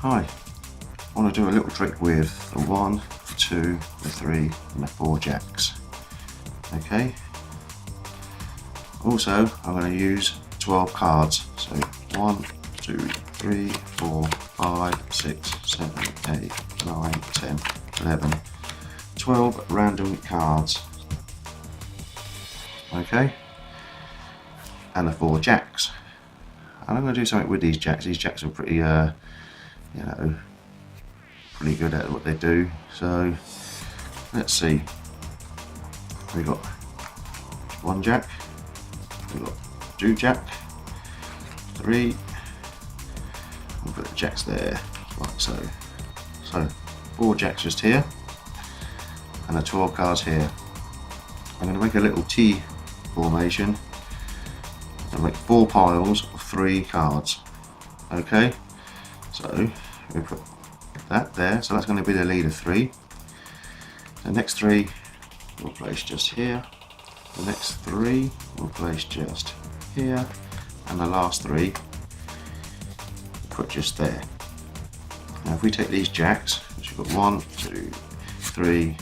Hi, I want to do a little trick with the 1, the 2, the 3 and the 4 jacks. Okay. Also, I'm going to use 12 cards. So 1, 2, 3, 4, 5, 6, 7, 8, 9, 10, 11, 12 random cards. Okay. And the 4 jacks. And I'm going to do something with these jacks. These jacks are pretty, pretty good at what they do. So let's see. We got 1 jack. We got 2 jack. 3. We'll put the jacks there, like so. So 4 jacks just here, and the 12 cards here. I'm going to make a little T formation and make 4 piles of 3 cards. Okay, so we put that there, so that's going to be the leader 3. The next 3 we'll place just here, the next 3 we'll place just here, and the last 3 we'll put just there. Now if we take these jacks, which we've got 1, 2, 3,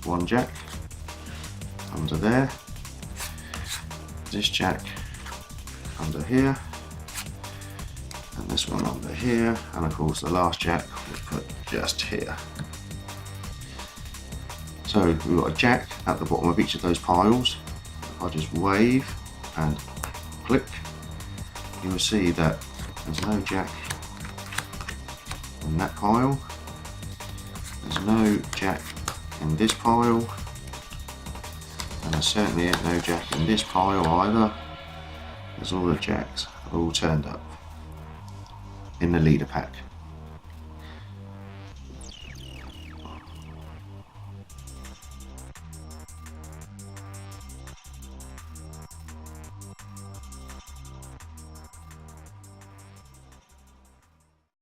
1 jack under there, this jack under here, and this one under here, and of course the last jack we'll put just here. So we've got a jack at the bottom of each of those piles. If I just wave and click, you will see that there's no jack in that pile, there's no jack in this pile, and there certainly ain't no jack in this pile either. There's all the jacks all turned up in the leader pack.